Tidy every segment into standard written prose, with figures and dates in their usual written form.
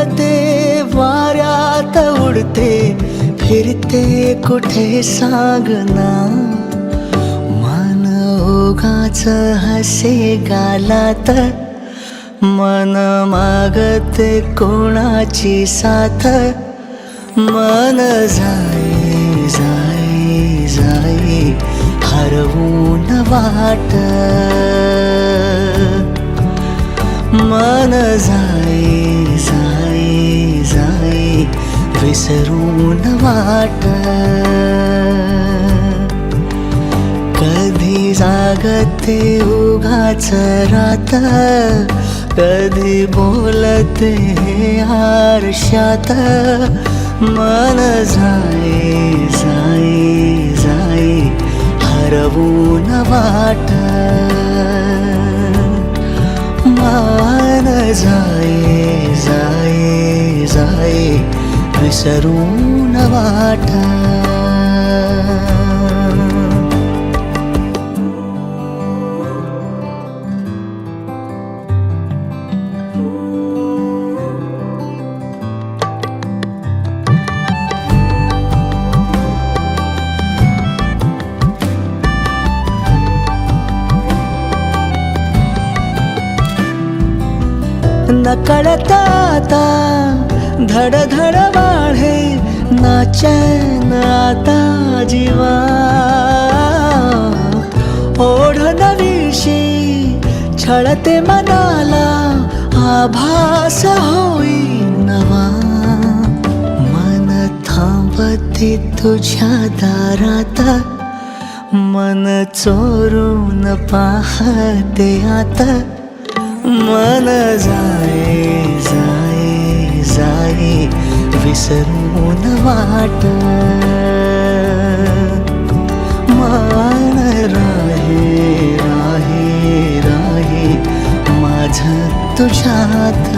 फुलते वाऱ्यात उडते फिरते कुठे सांगना मन ओघाच हसे गालात मन मागते कोणाची साथ मन जाई जाई जाई हरवून वाट मन जाई जाई जाई विसरून वाट कधी जागते उगाच रात कधी बोलते आरशात मन जाई जाई जाई हरवून वाट मन जाई जाई जाई विसरून वाट नकळत आता धड धड वाढे नाचन आता जीवा ओढ नवीशी छळते मनाला आभास होई नवा मन थांबते तुझ्या दारात मन चोरून पाहते आता मन जाई जाई जाई विसरून वाट मन राही राही राही माझं तुझ्यात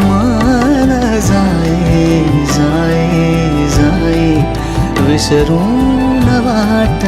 मन जाई जाई जाई विसरून वाट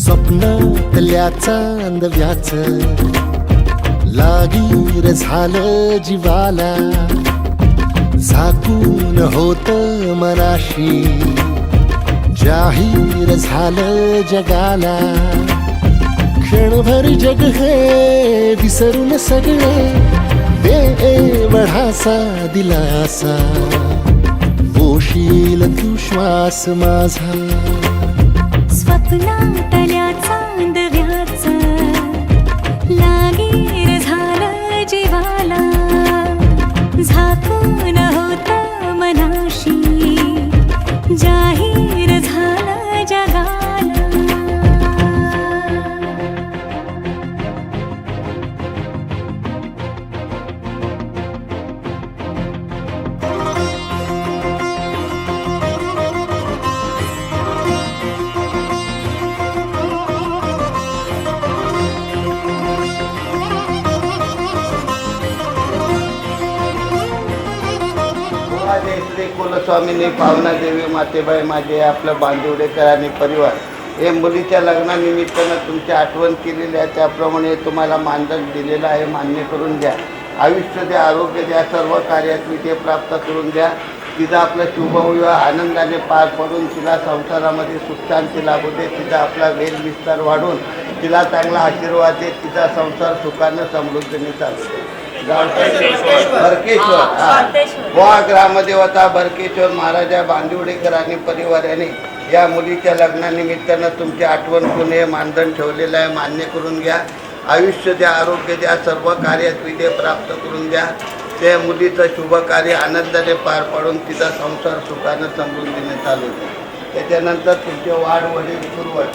स्वप्नातल्या चांदव्याच लागीर झालं जीवाला झाकून होत मनाशी जाहीर झालं जगाला क्षणभर जग हे विसरून सगळे दे वढासा दिलासा पोशील तू श्वास माझा स्वप्नातल्या चांदव्याचं लागीर झालं जीवाला, झाकून होत मनाशी जाहीर झालं जगाला. श्री कुलस्वामिनी पावना देवी मातेबाई माझे आपलं बांदिवडेकर आणि परिवार हे मुलीच्या लग्नानिमित्तानं तुमची आठवण केलेली आहे, त्याप्रमाणे तुम्हाला मानधन दिलेलं आहे, मान्य करून द्या. आयुष्य द्या, आरोग्य द्या, सर्व कार्यात विजय प्राप्त करून द्या. तिचा आपला शुभविवाह आनंदाने पार पडून तिला संसारामध्ये सुख शांती लाभू दे. तिचा आपला वेल विस्तार वाढून तिला चांगला आशीर्वाद दे. तिचा संसार सुखानं समृद्धीने चालू दे. भरकेश्वर वा ग्रामदेवता भरकेश्वर महाराजा बांदिवडेकर आणि परिवाराने या मुलीच्या लग्नानिमित्तानं तुमची आठवण करून हे मानधन ठेवलेलं आहे, मान्य करून घ्या. आयुष्य द्या, आरोग्य द्या, सर्व कार्यात विजय प्राप्त करून द्या. त्या मुलीचं शुभ कार्य आनंदाने पार पाडून तिचा संसार सुखानं समृद्धीने चालू दे. त्याच्यानंतर तुमचे वाढ वडील पूर्वज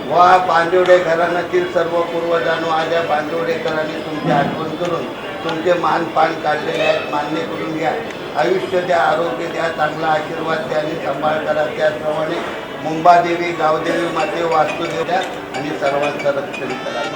वा बांदिवडे घराण्यातील सर्व पूर्वजांनो आज या बांदिवडेकरांनी तुमची आठवण करून तुमचे मानपान काढलेले आहेत, मान्य करून घ्या. आयुष्य द्या, आरोग्य द्या, चांगला आशीर्वाद द्या आणि सांभाळ करा. त्याचप्रमाणे मुंबादेवी, गावदेवी माते, वास्तुदेव द्या आणि सर्वांचं रक्षण करा.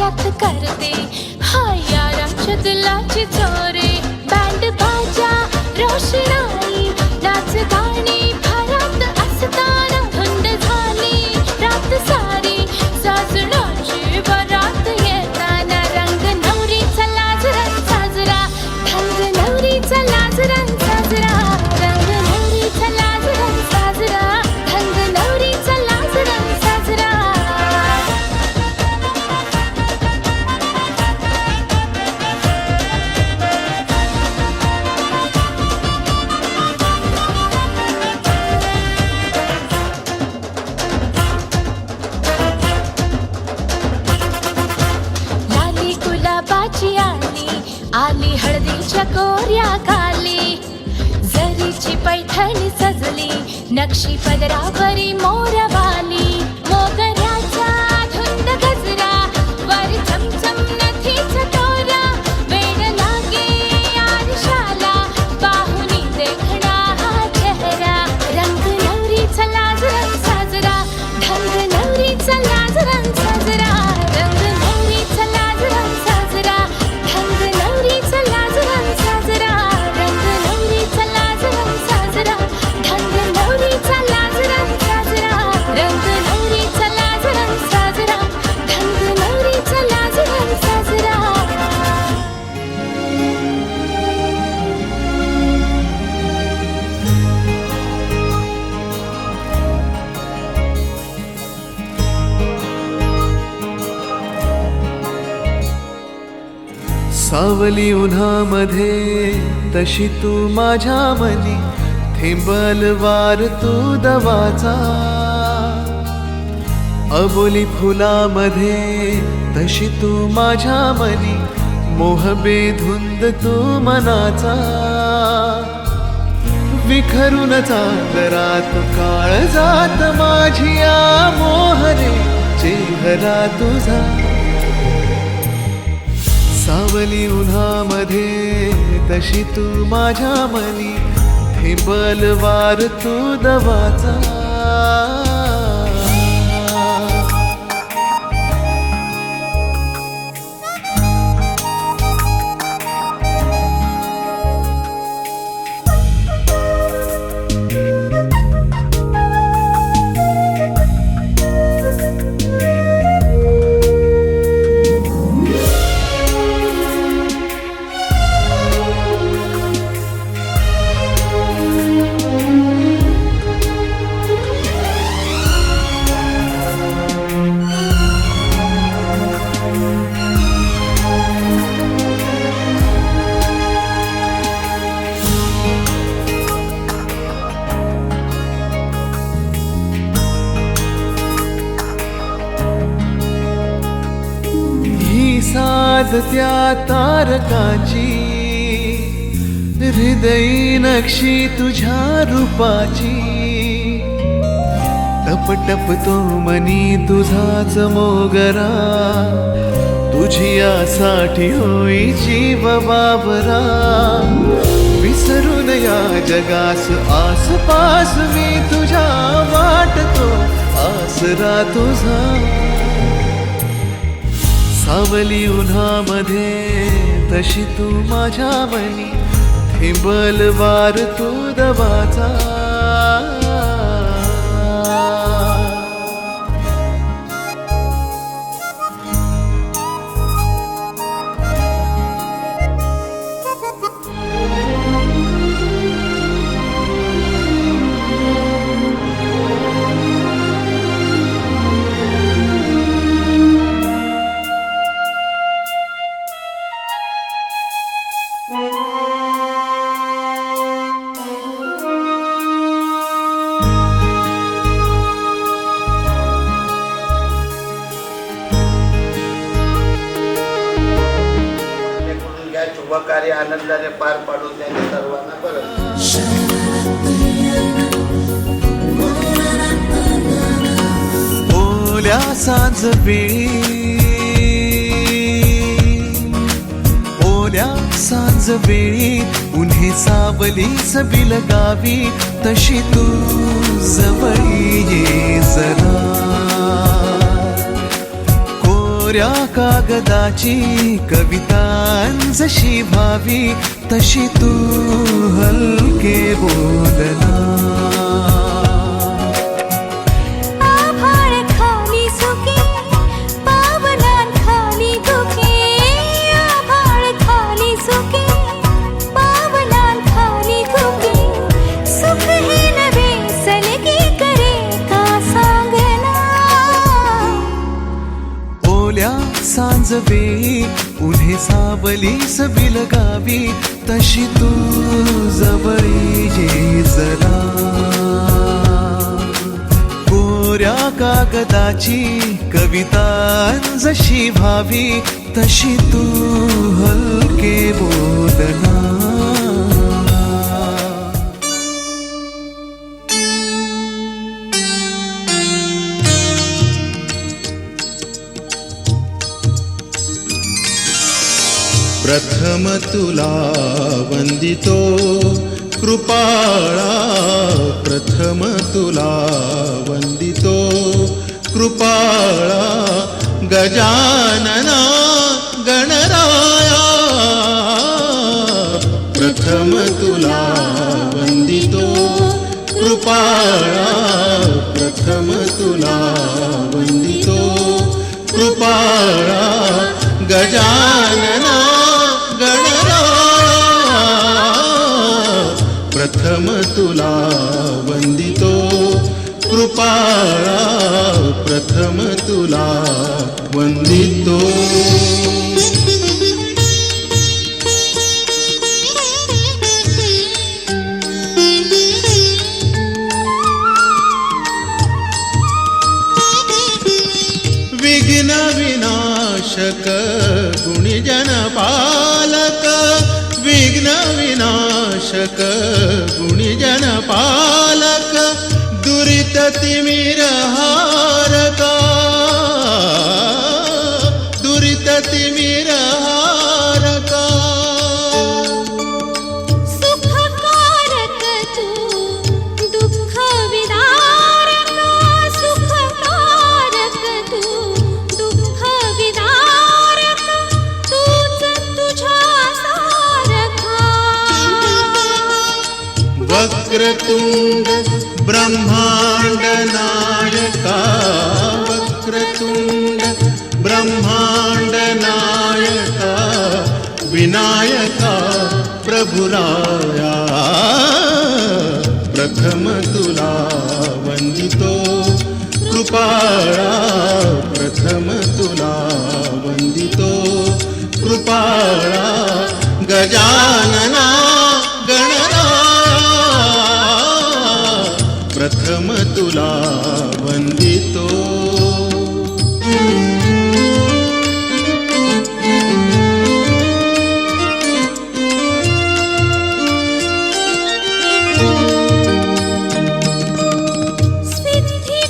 वाऱ्यात करते हाय यारांच्या दिलाची चोरे बँड बाजा रोषणाई नाच गाणी भरात असताना धुंद झाली रात सारी साजणाची बरात येताना रंग नवरीचा लाजरात साजरा ढंग नवरीचा लाजरात साजरा रंग नवरीचा लाजरात साजरा ढंग नवरीचा लाजरात साजरा लाली गुलाबाची आली हळदीच्या कोऱ्या गाली जरीची पैठणी सजली नक्षी पदरावरी मोरवाली मोगऱ्याचा धुंद गजरा वर चमचम नथीचा तोरा वेड लागे आरशाला पाहुणी देखणा हा चेहरा रंग नवरीचा लाजरं साजरा ढंग नवरीचा लाजरं साजरा रंग नवरीचा लाजरं साजरा ढंग नवरीचा लाजरं साजरा रंग नवरीचा लाजरं साजरा ढंग नवरीचा लाजरं साजरा रंग नवरीचा लाजरं साजरा ढंग नवरीचा लाजरं साजरा सावली उन्हामध्ये तशी तू माझ्या मनी थेंबल वार तू दवाचा अबोली फुलामध्ये तशी तू माझ्या मनी मोहबे धुंद तू मनाचा विखरून चांदरात काळ जात माझी या मोहरे चेहरा तुझा सावली उन्हामध्ये तशी तू माझ्या मनी थेंबल वार तू दवाचा साध त्या तारकाची हृदयी नक्षी तुझ्या रूपाची टप टप तो मनी तुझाच मोगरा तुझी यासाठी होई जीव बाबरा विसरून या जगास आसपास मी तुझ्या वाटतो आसरा तुझा सावली उन्हामध्ये तशी तू माझ्या मनी थेंबल वार तू दवाचा शुभ कार्य आनंदाने पार पाडून त्यांनी सर्वांना बरं ओल्या सांज वेळी ओल्या सांज वेळी उन्हे सावलीच बिलगावी तशी तू जवळ ये जरा कोऱ्या कागदाची कविता जशी व्हावी तशी तू हलके बोलना. आभाळ खाली सुके पावलांखाली धुके, आभाळ खाली सुके पावलांखाली धुके, सुख हे नवे सलगी करे का सांगना. ओल्या सांजवेळी उन्हे सावली बिलगावी तशी तू जवळी ये जरा. कोऱ्या कागदाची कविता जशी व्हावी तशी तू हलके बोलना. प्रथम तुला वंदितो कृपाळा, प्रथम तुला वंदितो कृपाळा. गजानना गणराया, प्रथम तुला वंदितो कृपाळा, प्रथम तुला वंदितो कृपाळा. गजानना प्रथम तुला वंदितो कृपाळा, प्रथम तुला वंदितो. विघ्न विनाशक गुणीजन पालक, विघ्न विनाशक गुणीजन पालक. दुरित तिमिरहारका, दुरित तिमिरहारका. सुखकारक तू दुःख विदारक, सुखकारक तू दुःख विदारक. तूच तुझ्या सारखा. वक्रतुंड ब्रह्मांड नायका, वक्रतुंड ब्रह्मांड नायका. विनायका प्रभुराया, प्रथम तुला वंदितो कृपाळा, प्रथम तुला वंदितो कृपाळा. गजानना गणराया, प्रथम तुला वंदितो.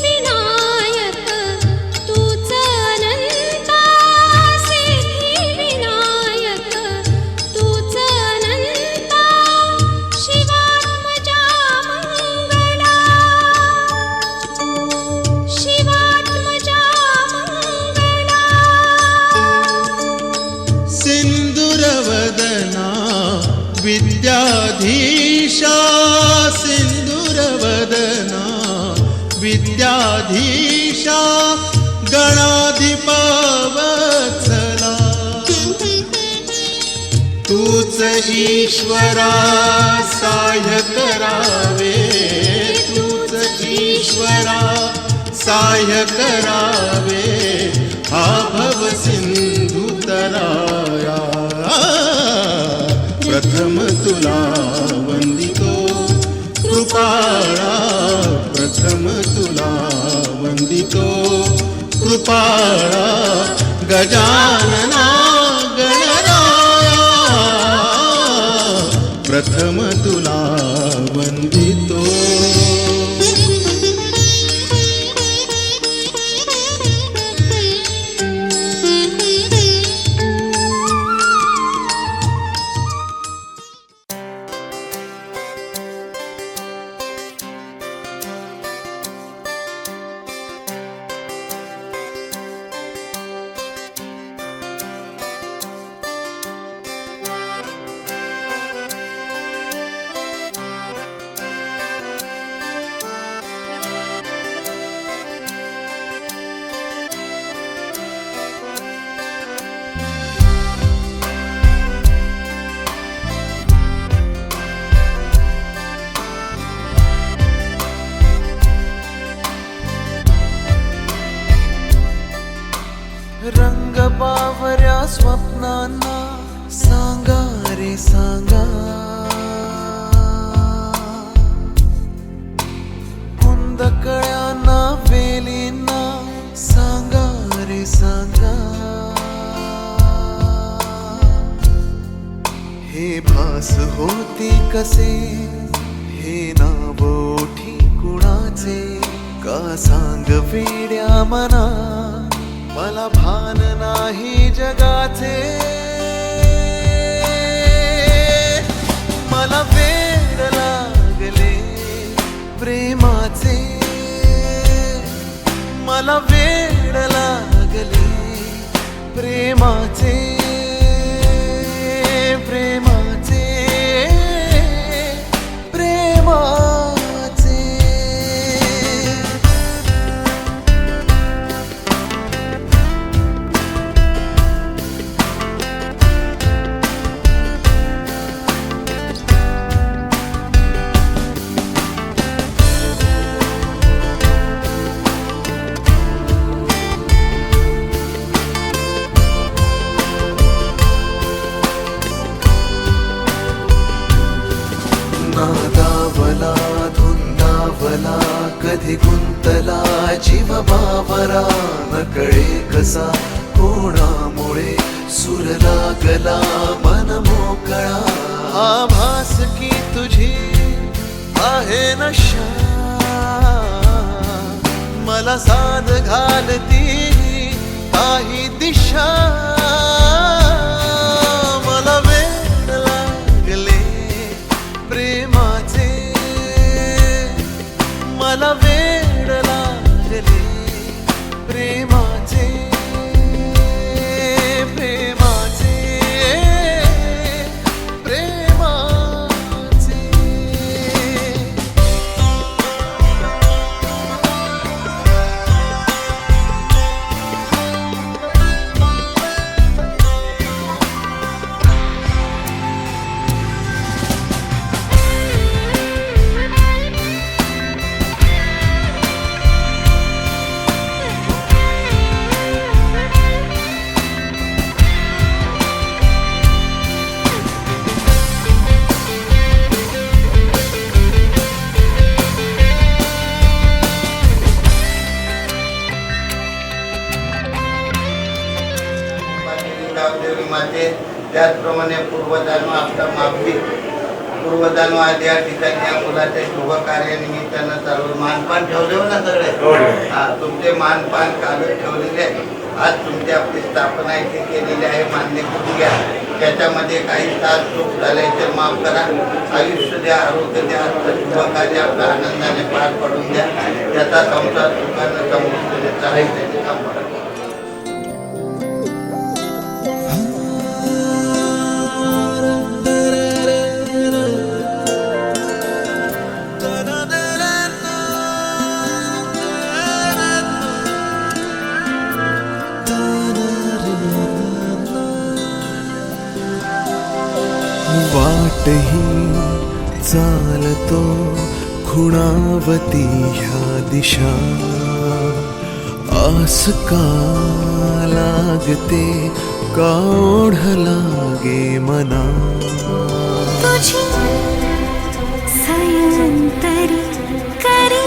सिद्धिविनायक तूच अनंता, सिद्धिविनायक तूच अनंता. शिवात्मजा मंगला, शिवात्मजा मंगला. सिंदूरवदना विद्याधीशा, सिंदूरवदना विद्याधीशा. गणाधिपवत्सला तूच ईश्वरा सहाय्य करावे, तूच ईश्वरा सहाय्य करावे. हा भव सिंधू तराया, प्रथम तुला वंदितो कृपाळा, प्रथम तुला वंदितो कृपाळा. गजानना गणराया, प्रथम तुला वंदितो. रंग बावऱ्या स्वप्नांना सांगा रे सांगा, कुंदकळ्यांना वेलींना सांगा रे सांगा. हे भास होती कसे, हे नाव ओठी कुणाचे, का सांग वेड्या मना, मला भान नाही जगाचे. मला वेड लागले प्रेमाचे, मला वेड लागले प्रेमाचे, प्रेमाचे, प्रेमाचे. नादावला धुंदावला कधी गुंतला जीव बावरा, न कळे कसा कोणामुळे सूर लागला मन मोकळा. आभास की तुझी आहे नशा, मला साध घालती काही दिशा. मला वेड लागले प्रेमाचे, मला वेड लागले प्रेमाचे, प्रेमाचे, प्रेमाचे. देवी माते, त्याचप्रमाणे पूर्वजान्म आपला मागवी पूर्वजान्म आधी या ठिकाणी या मुलाच्या शुभ कार्यानिमित्तानं चालू मानपान ठेवले हो ना सगळे. हा, तुमचे मानपान काढून ठेवलेले आहे. आज तुमची आपली स्थापना इथे केलेली आहे, मान्य करून घ्या. त्याच्यामध्ये काही तास चूक झाले तर माफ करा. आयुष्य द्या, आरोग्य द्या, शुभ कार्य आपल्या आनंदाने पार पडून द्या. त्याचा संसार सुखानं समृद्धीने चालेल त्याचे काम करा. वाटही चालतो खुणावती ह्या दिशा, आस का लागते का ओढ लागे मना. तुझी सायंतरी करी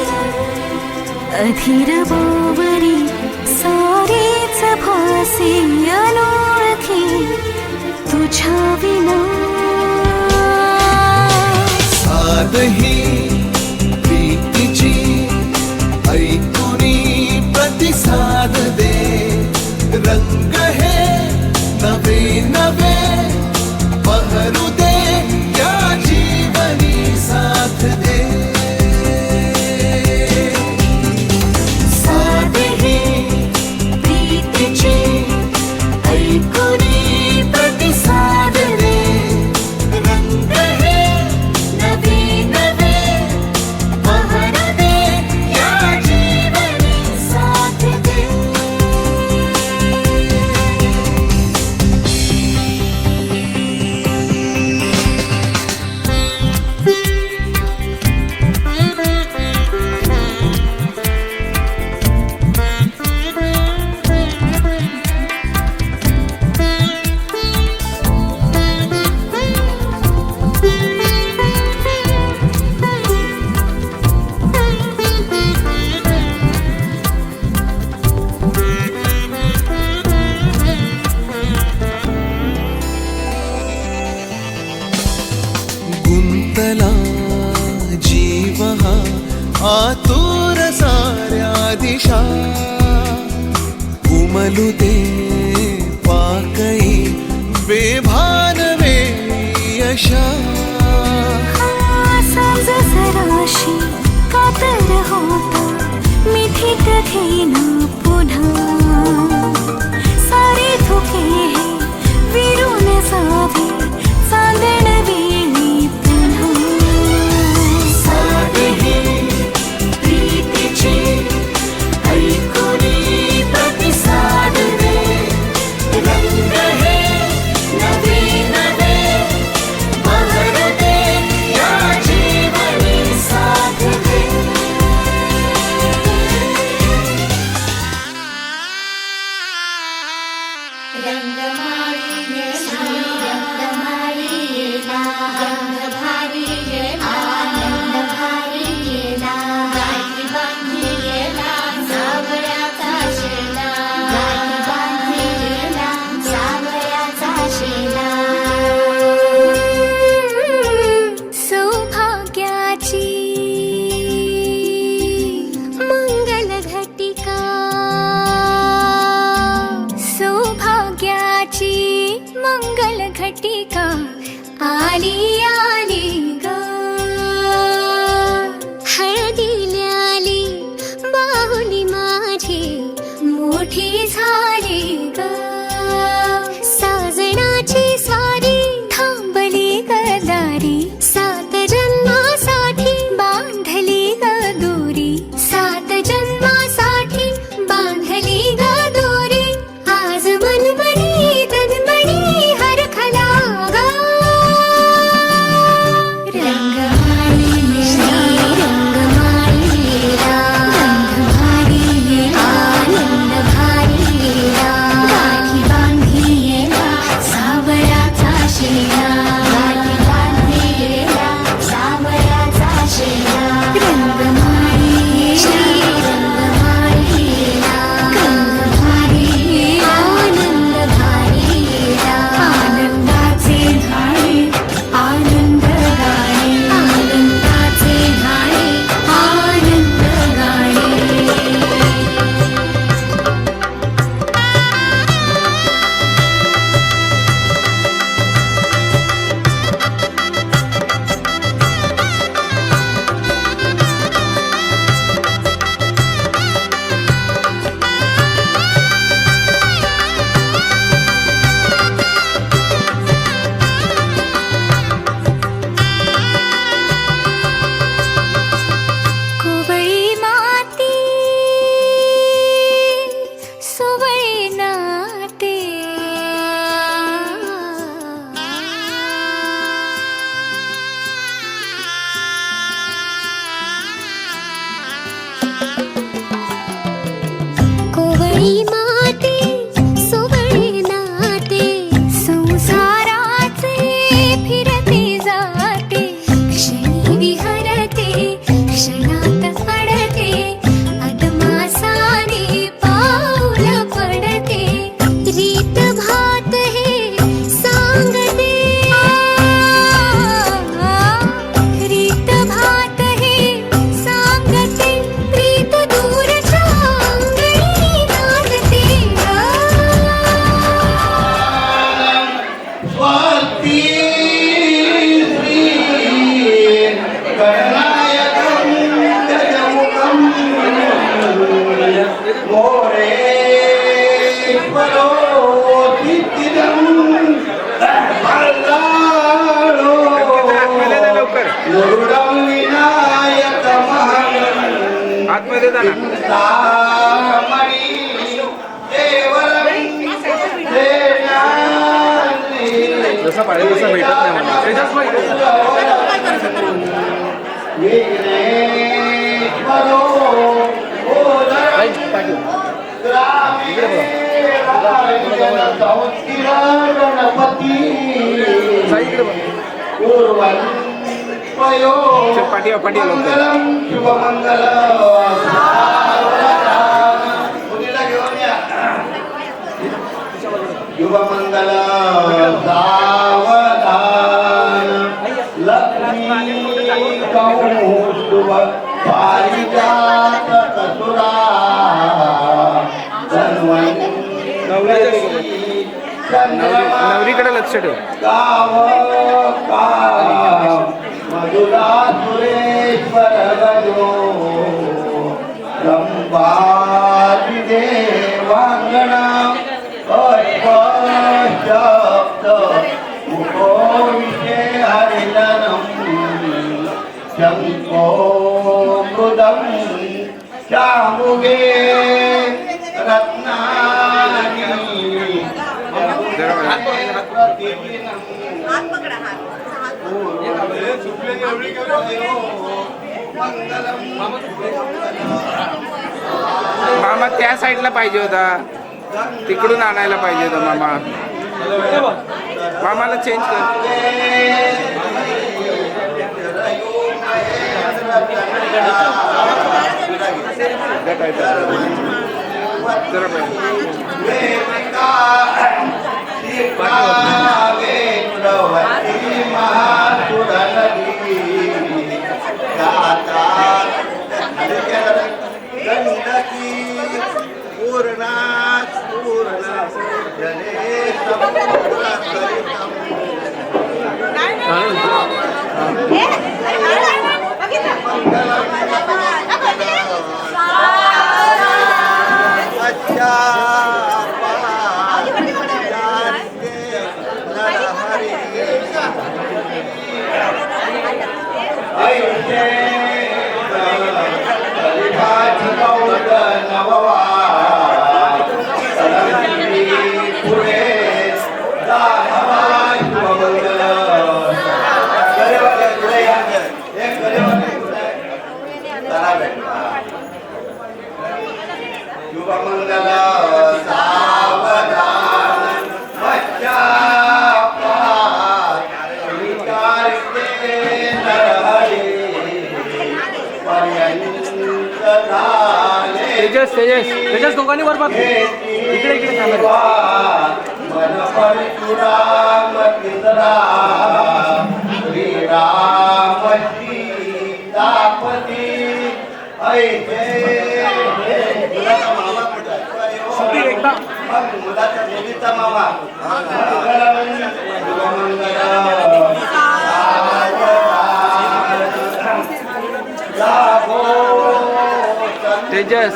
अधीर बावरी, सारेच भासे अनोळखी तुझ्या विना. साधही प्रीतीची ऐकुनी प्रतिसाद दे, रंग हे नवे नवे बहरू दे, या जीवनी साथ दे. साधही प्रीतीची ऐकुनी प्रतिसाद दे, रंग हे नवे नवे उमलू दे पाकळी बेभान वेळी अशा सांज सराशी कातर होता मिठीत घेईन पुन्हा सारे धुके हे विरून जावे चांदण वेळी पुन्हा साध ही प्रीतीची ऐकुनी प्रतिसाद दे रंग हे नवे नवे बहर दे या जीवनी साथ दे सौभाग्याची मंगल घटिका सौभाग्याची मंगल घटिका आली आली ग हळदीला आली बाहुली माझी मोठी झाली ग साजणाची स्वारी थांबली गदारी सात जन्मासाठी बांधली ग दोरी सात जन्मासाठी बांधली ग दोरी आज मनमनी तनमनी हरखला ग रंगमाळी रंगमाळी रंगभारी आनंद भारी गाठी बांधी सावयाचा शेला गाठी बांधी सावयाचा शेला रंगमाळी रंगमाळी रंगभारी आनंद भारी आनंदाचे झाडे आनंद गाणे आनंदाचे झाडे आनंद गाणे कोवळी माती सुवळी नाते कोवळी माती सुवळी नाते संसाराचे फिरते जाते क्षणी विहरते क्षणात अडते अदमासाने पाऊल पडते रीत भात हे सांगते रीत भात हे सांगते प्रीत दूरच्या अंगणी नांदते स्वाती श्री गणनायकं गजमुखं मोरेश्वरो धितिरं बल्लाळो मुरुडं विनायकमहं चिंतामणि देवरं देयानि जसं पाहिजे तसं भेटत नाही विघ्नेश्वरो ओदरं गणपती पूर्वयो मंगलम शुभमंगल शुभमंगल सावधान लक्ष्मी कौस्तुभ पारिजात कसुरा धन्वंतरी नवरीकडे लक्ष ठेव. गाव मधुरा सुरेश्वर गजो रंभाती देवांगणा शब्द मुखो विषय हरिलनम शंको मृदम चामुगे रत्नानी मामा त्या साईडला पाहिजे होता, तिकडून आणायला पाहिजे होता मामा. मामाला चेंज कर. जरा तेजस दोघांनी वर बघ. इकडे इकडे तेजस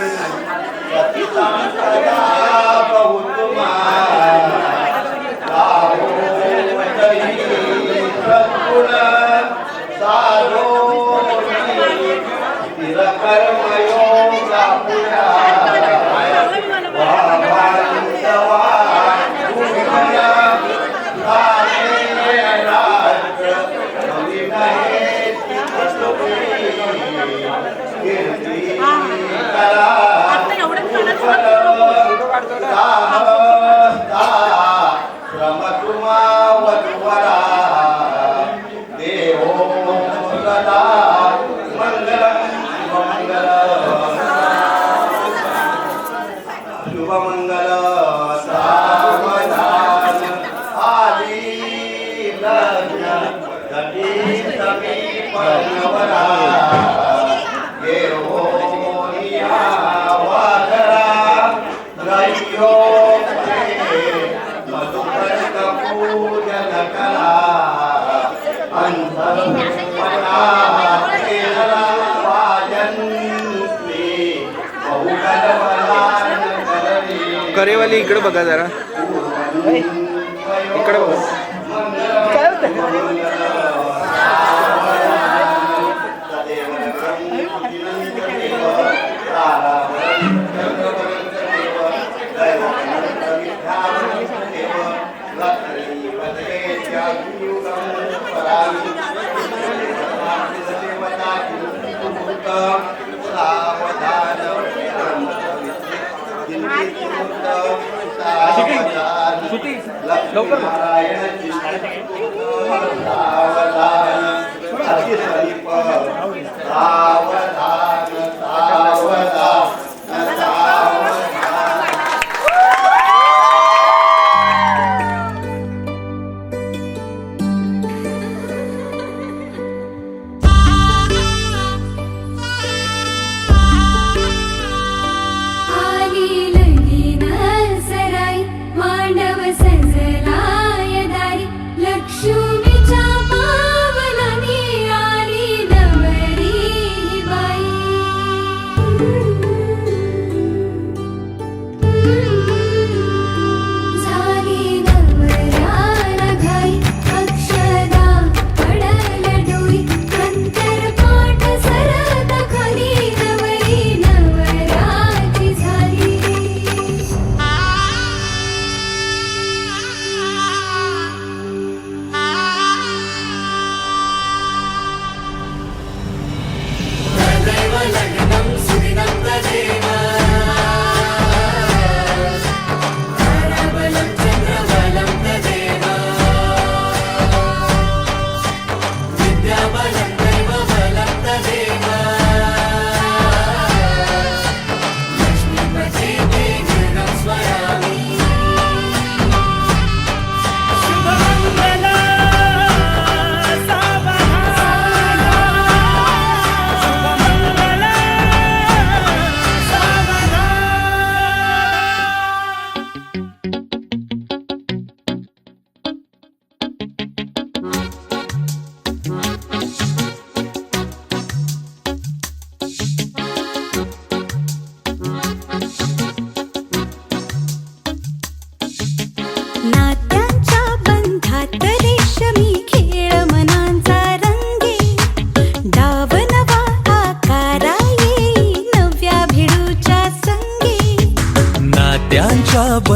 करेवाली इकडे बघा जरा, इकडे बघा. लवकर आली लगीन सराई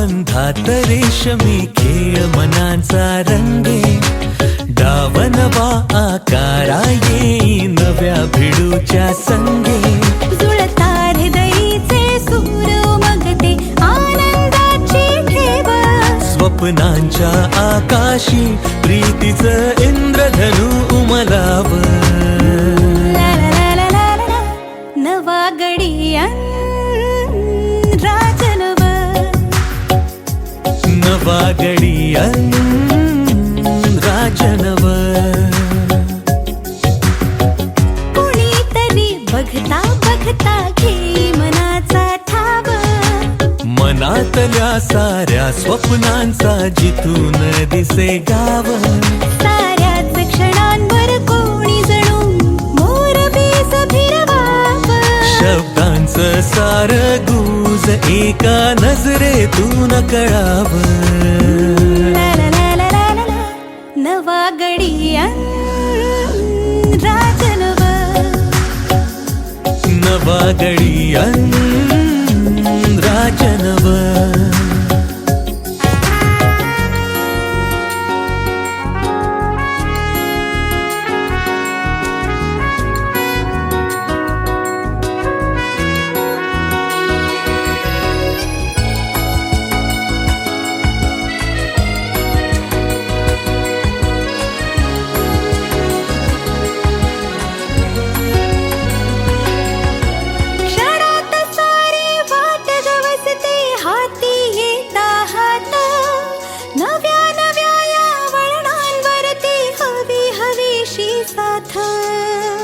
बंधात रेशमी खेळ मनांचा रंगे डावनवा आकारा येई नव्या भिडूच्या संगे जुळता हृदयीचे सूर उमगते आनंदाची ठेव स्वप्नांच्या आकाशी प्रीतीचं इंद्रधनु उमलाव ला ला ला ला ला ला. नवा गडियान राजनव नवा गडियान राजनव कुणीतरी बघता बघता घेई मनाचा ठाव मनातल्या साऱ्या स्वप्नांचा जिथून दिसे गाव साऱ्याच क्षणांवर कोणी जणू मोरपीस फिरवाव शब्दांचं सार गुज एका नजरेतून कळाव ला ला ला ला ला ला. नवा गडियान राजनव नवा गडियान राजनव क्षणात सारी वाट गवसते हाती येता हात नव्या नव्या या वळणांवरती हवी हवीशी साथ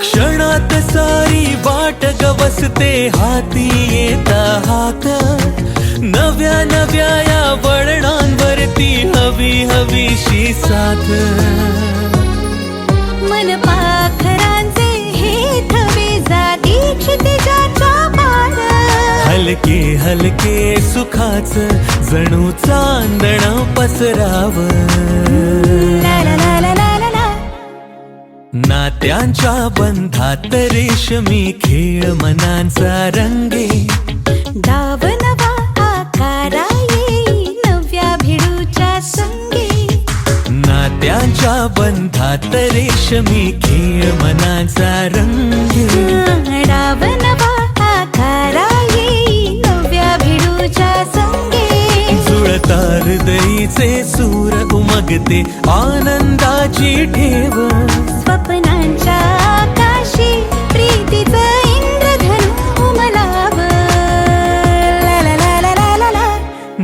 क्षणात सारी वाट गवसते हाती येता हात नव्या नव्या या वळणांवरती हवी हवीशी साथ मन पाखरांचे हे थवे जाती क्षितिजाच्या पार हलके हलके सुखाच जणू चांदण पसराव ला ला ला ला ला ला ला. नात्यांच्या बंधात रेशमी खेळ मनांचा रंगे डाव नवा आकारा येई नव्या भिडूच्या संगे नात्यांच्या बंधात रेशमी खेळ मनांचा रंगे डाव नवा आकारा येई नव्या भिडूच्या संगे जुळता हृदयीचे सूर उमगते आनंदाची ठेव स्वप्नांच्या आकाशी प्रीतीचं इंद्रधनु उमलाव ला ला ला ला ला ला ला.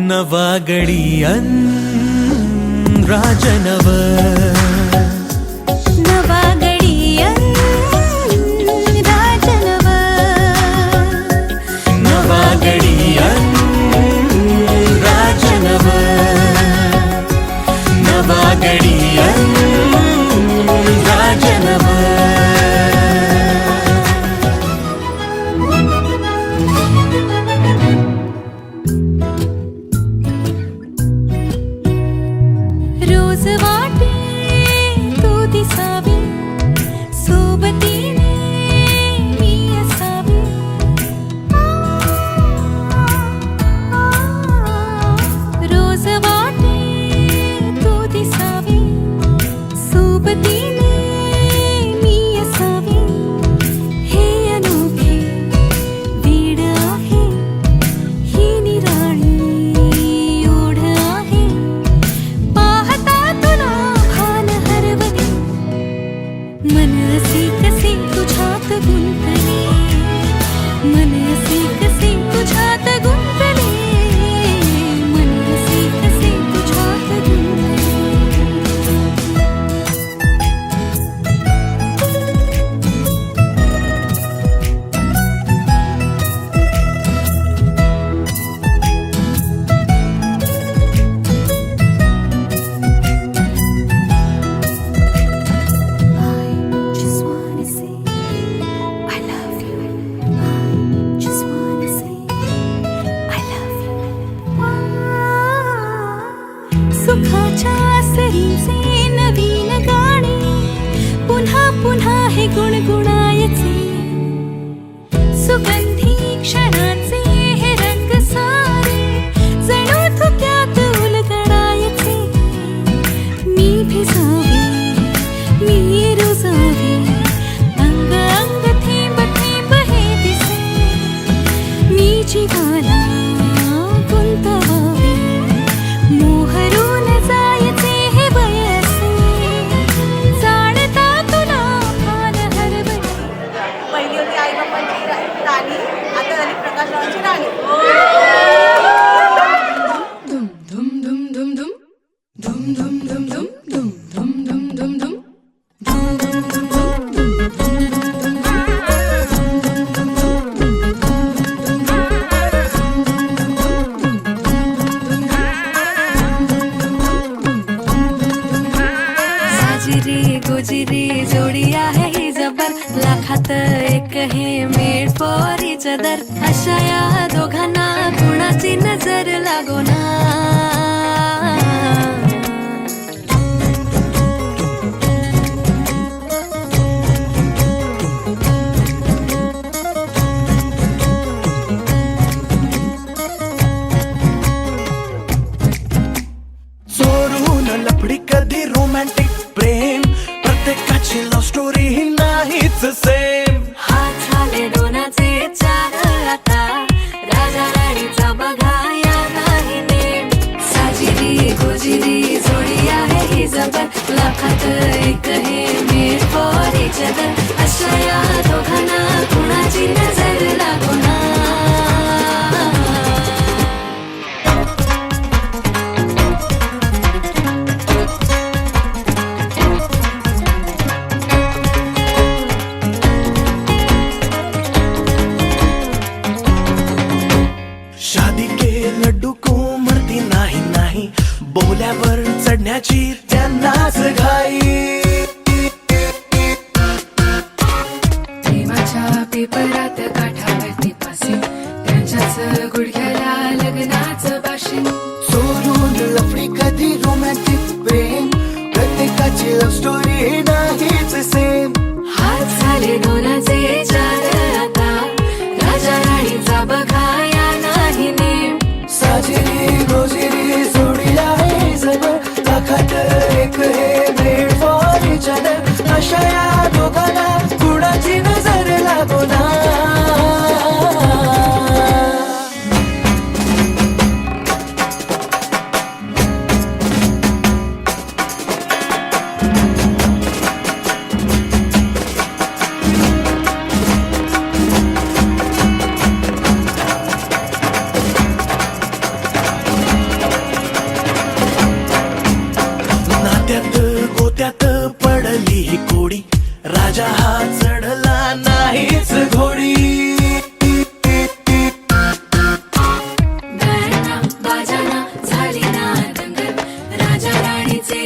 नवा गडियान राजनव नवा गडियान राजनव नवा गडियान राजनव नवा गडियान राजनव रोज वाटे गोजिरी जोडी आहे ही जबर, लाखात एक हे मेड फॉर इच अदर. अशा या दोघांना कुणाची नजर लागो ना. सोडून लफडी कधी रोमॅन्टिक प्रेम, प्रत्येकाची लव्ह स्टोरी ही नाहीच सेम. हात झाले दोनाचे चार आता, राजा राणीचा बघा या नाही नेम. साजिरी गोजिरी जोडी आहे ही जबर, लाखात एक हे मेड फॉर इच अदर. अशा या दोघांना कुणाची नजर लागो ना. शादी के लड्डू को मरती नाही नाही, बोल्यावर चढण्याची त्यांनाच घाई. प्रेमाच्या पेपरात काठावरती पासिंग, त्यांच्याच गुडघ्याला लग्नाचं भाषण. सोडून लफडी कधी रोमॅन्टिक प्रेम, प्रत्येकाची लव्ह स्टोरी नाहीच सेम. हात झाले दोनाचे चार आता, राजा राणीचा बघा या नाही नेम. साजिरी गोजिरी जोडी आहे जबर, लाखात एक हे मेड फॉर इच अदर. अशा या दोघांना कुणाची नजर लागो ना. नात्यात गोत्यात पडली ही कोडी, राजा हा चढला नाहीच घोडी. गायना बाजाना झाली ना दंगल, राजा राणीचे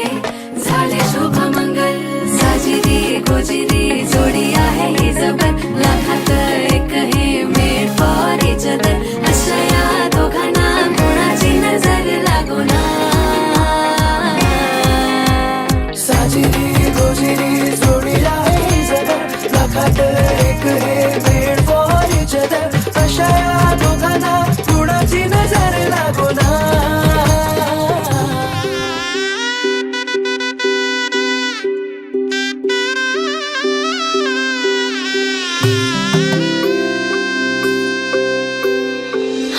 झाले शोभामंगल. साजिरी गोजिरी जोडी आहे ही जबर, लाखात एक हे मेड फॉर इच अदर. अशा या दोघांना कुणाची नजर लागो ना. साजिरी गोजिरी जोडी आहे जबर, लाखात एक हे मेड फॉर इच अदर. अशा या दोघांना कुणाची नजर लागो ना.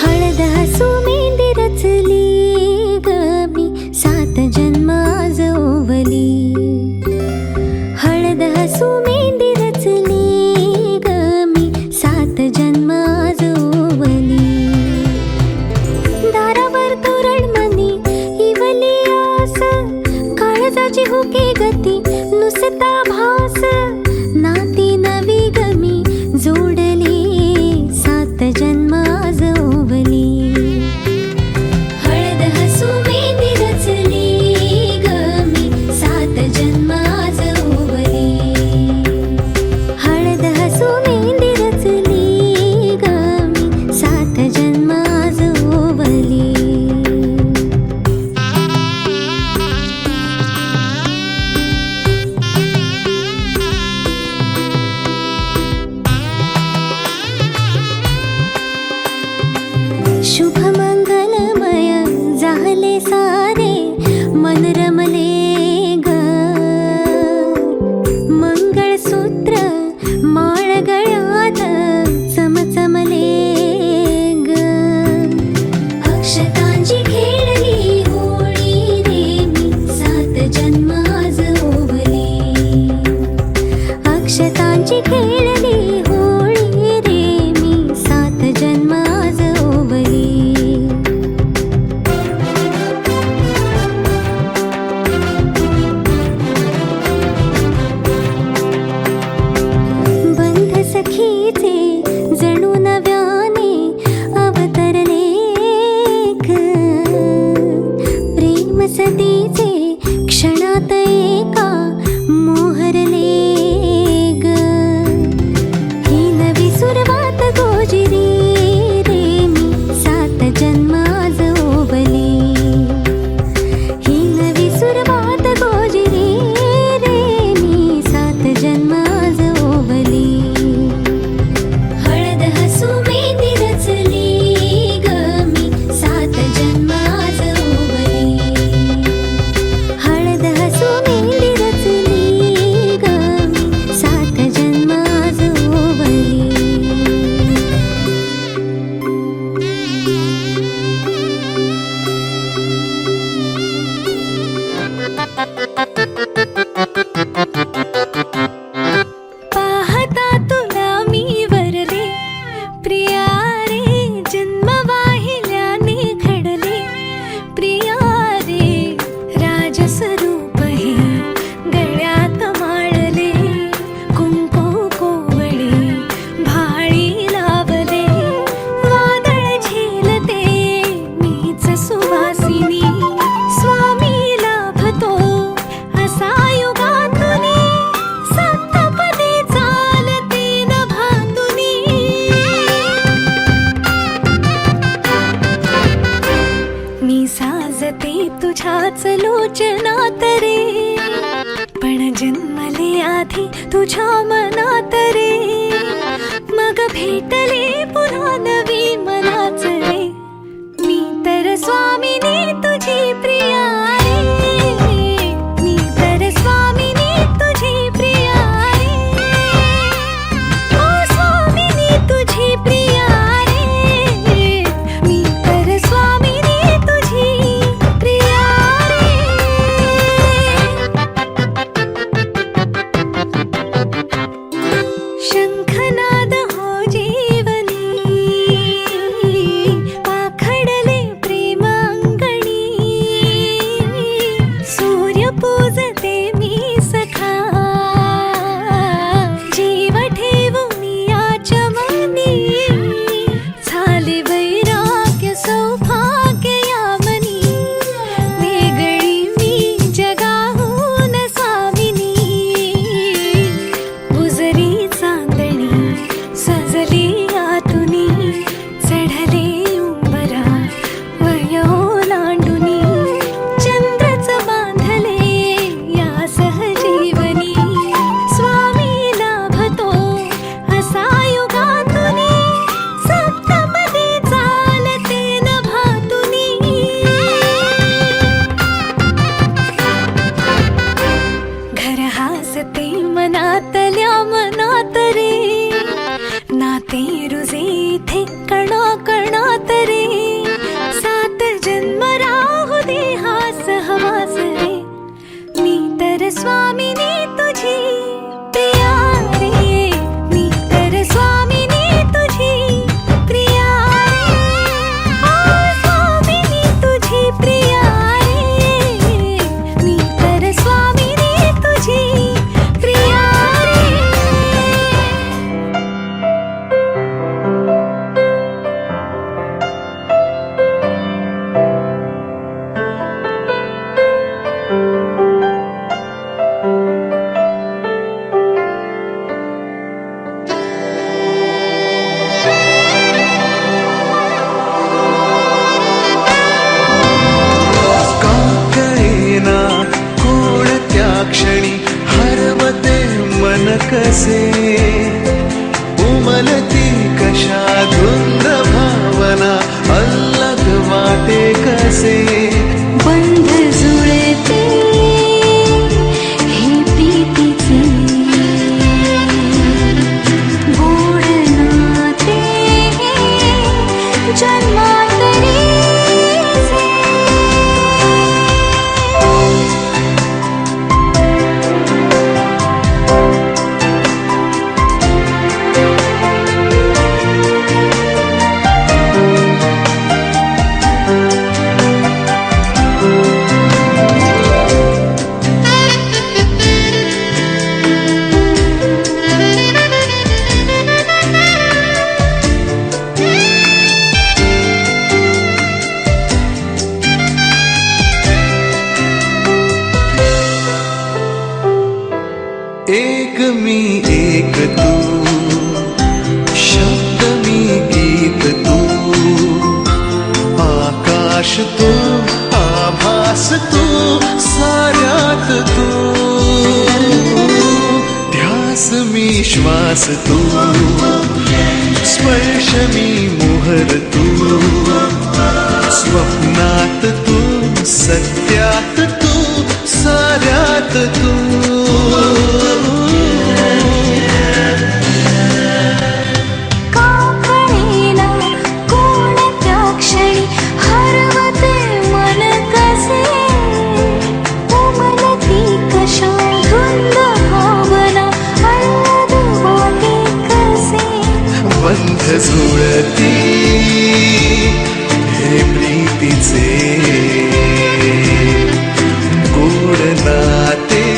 हळद हसू मेंदी रचली ग मी, सात जन्म आज ओवली. हळद हसू मेंदी रचली ग मी, सात जन्म आज ओवली. दारावर तोरण मनी इवली आस, काळजाची हुके गती नुसता भास. नाती नवी गमी जोडली, सात जन्म आज ओवली. हळद हसू मेंदी रचली ग मी, सात जन्म आज ओवली. हळद हसू मेंदी रचली ग मी, सात जन्म आज ओवली. शुभ मंगलमय झाले सारे, मन रमले ग. मंगळसूत्र माळ गळ्यात चमचमले ग. अक्षतांची खेळली होळी रे मी, सात जन्म आज ओवली. अक्षतांची खेळली होळी रे मी, सात जन्म आज ओवली. जन्मले तुझ्याच लोचनात रे, पण जन्मले आधी तुझ्या मनात रे, मग भेटले पुन्हा नवी मनाच रे, मी तर स्वामिनी तुझी प्रिया रे, मी तर स्वामिनी तुझी प्रिया रे, ओ स्वामिनी तुझी प्रिया रे, मी तर स्वामिनी तुझी प्रिया रे. शंखनाद हो जीवनी, पाखडले प्रेम अंगणी, सूर्य पूजते मी सखा, जीव ठेवून या चमनी, झाले वैराग्य सौभाग्य या मनी, वेगळी मी जगाहून सामिनी, बुजरी चांदणी सजली आतुनी, चढले उंबरा वयो लांडुनी, चंद्रच बांधले या सहजीवनी, स्वामी लाभतो असा युगातुनी, सप्तपदी चालते नभातुनी. घर हासते मनातल्या मनात रे, नाते रुजे इथे कणा कणात रे, सात जन्म राहू दे हा सहवास रे, मी तर स्वामिनी तुझी प्रिया रे, मी तर स्वामिनी तुझी प्रिया रे, ओ स्वामिनी तुझी प्रिया रे, मी तर स्वामिनी तुझी प्रिया रे. का कळेना कोणत्या क्षणी हरवते मन कसे, उमलती कशा धुंद भावना अल्लग वाटे कसे, बंध जुळते हे प्रीतीचे, गोड नाते जन्मांतरीचे. एक मी एक तू, शब्द मी गीत तू, आकाश तू आभास तू, साऱ्यात तू, ध्यास मी श्वास तू, स्पर्श मी मोहर तू, स्वप्नात तू सत्यात तू, साऱ्यात तू. का कळेना कोणत्या क्षणी हरवते मन कसे, उमलती कशा धुंद भावना अल्लग वाटे कसे, बंध जुळती हे प्रीतीचे, गोड नाते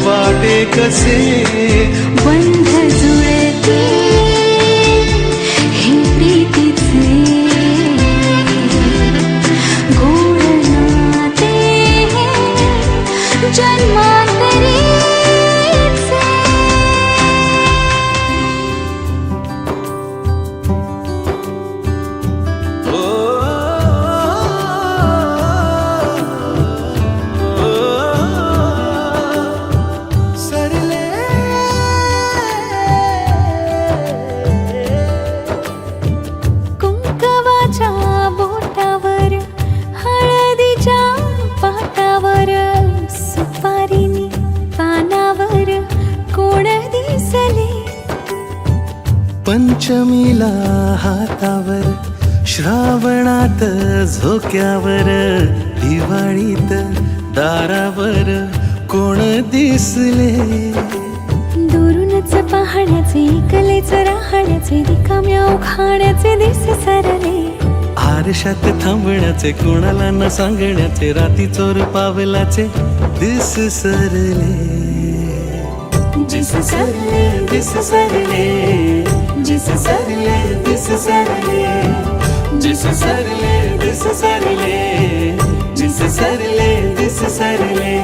वाटे कसे बंध जुळते हे प्रीतीचे गोड नाते जन्मांतरीचे. कुंकवाच्या बोटावर हळदीच्या पाटावर सुपारीनी पानावर कोण दिसले. पंचमीला हातावर श्रावणात झोक्यावर दिवाळीत दारावर कोण दिसले. दुरूनच पाहण्याचे कलेच राहण्याचे रिकाम्या उखाण्याचे दिस सरले. आरशात थांबण्याचे कोणाला न सांगण्याचे राती चोर पावलाचे दिस सरले. जिस सरले दिस सरले जिस सरले दिस सरले जिस सरले दिस सरले जिस सरले दिस सरले.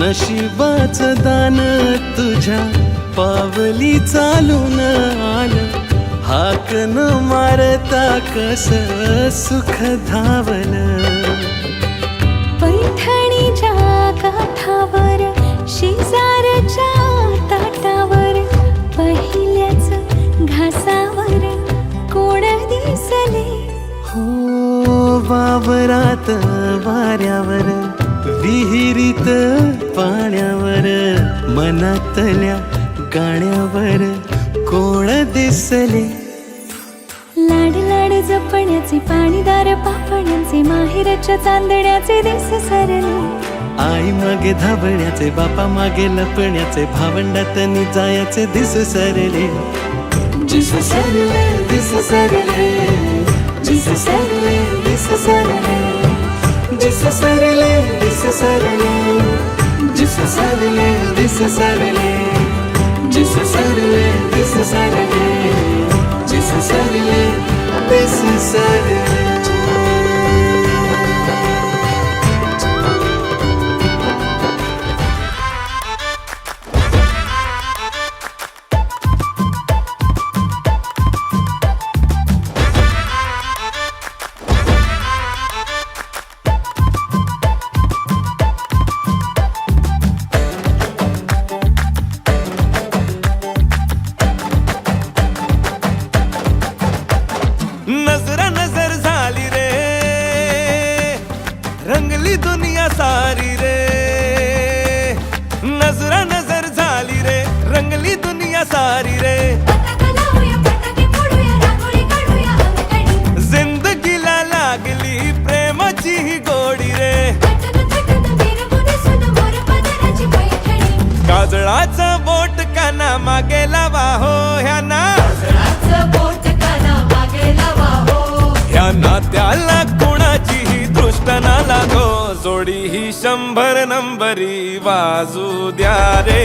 नशिबाचं दान तुझ्या पावली चालून आलं. हाक न मारता कस सुख धावलं. पैठणीच्या काठावर शेजारच्या ताटावर पहिल्याच घासावर कोण दिसले. हो वावरात वाऱ्यावर विहिरीत पाण्यावर मनातल्या गाण्यावर कोण दिसले. लाड लाड जपण्याचे पाणीदार पापण्याचे माहेरच्या चांदण्याचे दिस सरले. आई मागे धावण्याचे बापा मागे लपण्याचे भावंडात जायचे दिस सरले. जिस सरले दिस सरले जिस सरले दिस सरले जिस सरले दिस सरले जिस सरले दिस सरले जिस सरले दिस सरले जिस सरले दिस सरले. नजरा नजर झाली रे रंगली दुनिया सारी रे. नजरा नजर झाली रे रंगली दुनिया सारी रे. जिंदगीला लागली प्रेमाची ही गोडी रे. काजळाचं बोट काना मागे लावा हो ह्यांना. ह्या नात्याला कोणाचीही दृष्ट ना लागो. जोडी ही 100 नंबरी वाजू द्या रे.